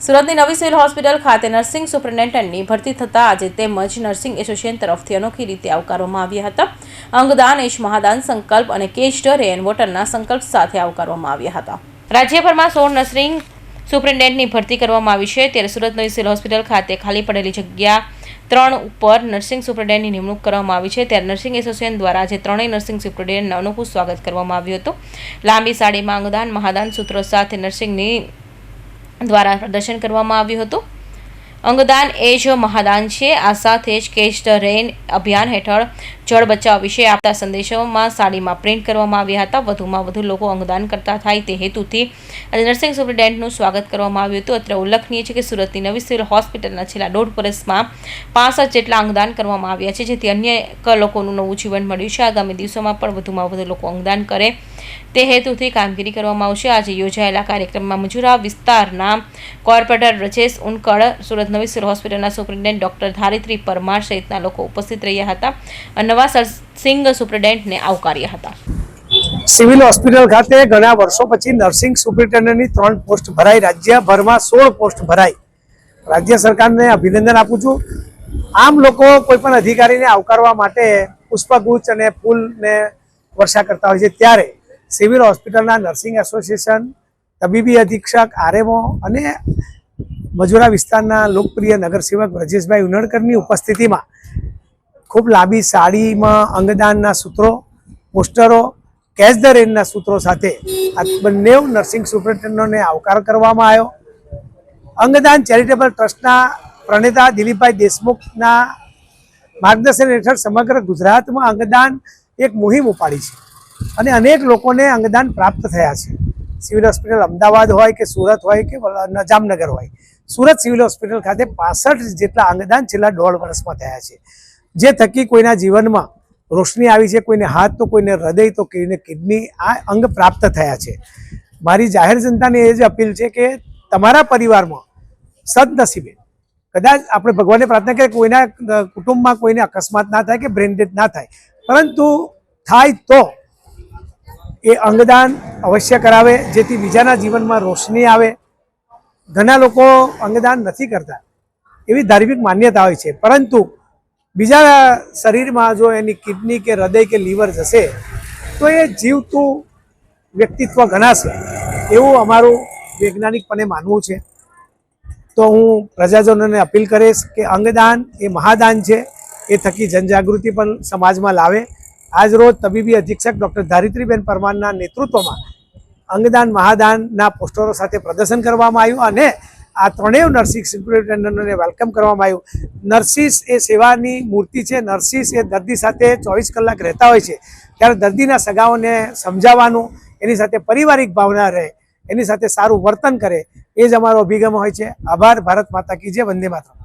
સુરતની નવી civil hospital ખાતે નર્સિંગ સુપ્રિન્ટેન્ડન્ટની ભરતી થતાં આજે તેમજ નર્સિંગ એસોસિએશન તરફથી અનોખી રીતે આવકારવામાં આવ્યા હતા. અંગદાન એજ મહાદાન સંકલ્પ અને કેચ ધ રેન વોટરના સંકલ્પ સાથે આવકારવામાં આવ્યા હતા. રાજ્યભરમાં 16 નર્સિંગ સુપ્રિન્ટેન્ડન્ટની ભરતી કરવામાં આવી છે. ત્યારે સુરત નવી સિવિલ હોસ્પિટલ ખાતે ખાલી પડેલી જગ્યા 3 ઉપર નર્સિંગ સુપ્રિન્ટેન્ડન્ટની નિમણૂક કરવામાં આવી છે. ત્યારે નર્સિંગ એસોસિએશન દ્વારા આજે ત્રણેય નર્સિંગ સુપ્રિન્ટેન્ડન્ટનું અનોખું સ્વાગત કરવામાં આવ્યું હતું. લાંબી સાડીમાં અંગદાન મહાદાન સૂત્રો સાથે નર્સિંગની દ્વારા પ્રદર્શન કરવામાં આવ્યું હતું. અંગદાન એ જ મહાદાન છે. આ સાથે જ કેચ ધ રેન અભિયાન હેઠળ જળ બચાવ વિશે આપતા સંદેશોમાં સાડીમાં પ્રિન્ટ કરવામાં આવ્યા હતા. વધુમાં વધુ લોકો અંગદાન કરતા થાય તે હેતુથી આજે નર્સિંગ સુપ્રિન્ટેન્ડન્ટનું સ્વાગત કરવામાં આવ્યું હતું. અત્રે ઉલ્લેખનીય છે કે સુરતની નવી સિવિલ હોસ્પિટલના છેલ્લા 1.5 વર્ષમાં 65 જેટલા અંગદાન કરવામાં આવ્યા છે, જેથી અન્ય લોકોનું નવું જીવન મળ્યું છે. આગામી દિવસોમાં પણ વધુમાં વધુ લોકો અંગદાન કરે તે હેતુથી કામગીરી કરવામાં આવશે. આજે યોજાયેલા કાર્યક્રમમાં મજુરા વિસ્તારના કોર્પોરેટર બ્રજેશ ઉનકડ, સુરત નવી સિવિલ હોસ્પિટલના સુપ્રિન્ટેન્ડન્ટ ડોક્ટર ધારિત્રી પરમાર સહિતના લોકો ઉપસ્થિત રહ્યા હતા અને નવા નર્સિંગ સુપ્રિન્ટેન્ડન્ટને આવકાર્યા હતા. સિવિલ હોસ્પિટલ ખાતે ઘણા વર્ષો પછી નર્સિંગ સુપ્રિન્ટેન્ડન્ટની 3 પોસ્ટ ભરાઈ, રાજ્યભરમાં 16 પોસ્ટ ભરાઈ. રાજ્ય સરકારને અભિનંદન આપું છું. આમ લોકો કોઈ પણ અધિકારીને આવકારવા માટે પુષ્પગુચ્છ અને ફૂલને વર્ષા કરતા હોય છે, ત્યારે સિવિલ હોસ્પિટલના નર્સિંગ એસોસિએશન, તબીબી અધિક્ષક, આરએમઓ અને મજુરા વિસ્તારના લોકપ્રિય નગરસેવક બ્રજેશભાઈ ઉનડકરની ઉપસ્થિતિમાં ખૂબ લાંબી સાડીમાં અંગદાનના સૂત્રો, પોસ્ટરો, કેચ ધ રેનના સૂત્રો સાથે આ બંને નર્સિંગ સુપ્રિન્ટેન્ડન્ટોને આવકાર કરવામાં આવ્યો. અંગદાન ચેરિટેબલ ટ્રસ્ટના પ્રણેતા દિલીપભાઈ દેશમુખના માર્ગદર્શન હેઠળ સમગ્ર ગુજરાતમાં અંગદાન એક મુહિમ ઉપાડી છે અને અનેક લોકોને અંગદાન પ્રાપ્ત થયા છે. સિવિલ હોસ્પિટલ અમદાવાદ હોય કે સુરત હોય કે જામનગર હોય, સુરત સિવિલ હોસ્પિટલ ખાતે 65 જેટલા અંગદાન છેલ્લા 1.5 વર્ષમાં થયા છે, જે થકી કોઈના જીવનમાં રોશની આવી છે. કોઈને હાથ તો કોઈને હૃદય તો કોઈને કિડની, આ અંગ પ્રાપ્ત થયા છે. મારી જાહેર જનતાને એ જ અપીલ છે કે તમારા પરિવારમાં સદનસીબે કદાચ આપણે ભગવાનને પ્રાર્થના કરીએ કોઈના કુટુંબમાં કોઈને અકસ્માત ના થાય કે બ્રેન ડેથ ના થાય, પરંતુ થાય તો એ અંગદાન અવશ્ય કરાવે, જેથી બીજાના જીવનમાં રોશની આવે. ઘણા લોકો અંગદાન નથી કરતા, એવી ધાર્મિક માન્યતા હોય છે, પરંતુ બીજા શરીરમાં જો એની કિડની કે હૃદય કે લીવર જશે તો એ જીવતું વ્યક્તિત્વ ગણાશે, એવું અમારું વૈજ્ઞાનિકપણે માનવું છે. તો હું પ્રજાજનોને અપીલ કરીશ કે અંગદાન એ મહાદાન છે, એ થકી જનજાગૃતિ પણ સમાજમાં લાવે. આજ રોજ તબીબી અધિક્ષક ડૉક્ટર ધારિત્રીબેન પરમારના નેતૃત્વમાં અંગદાન મહાદાનના પોસ્ટરો સાથે પ્રદર્શન કરવામાં આવ્યું અને આ ત્રણેય નર્સિંગ સુપ્રિન્ટેન્ડન્ટોને વેલકમ કરવામાં આવ્યું. નર્સિસ એ સેવાની મૂર્તિ છે. નર્સિસ એ દર્દી સાથે 24 કલાક રહેતા હોય છે, ત્યારે દર્દીના સગાઓને સમજાવવાનું, એની સાથે પારિવારિક ભાવના રહે, એની સાથે સારું વર્તન કરે, એ જ અમારો અભિગમ હોય છે. આભાર. ભારત માતા કી જય. વંદે માતરમ.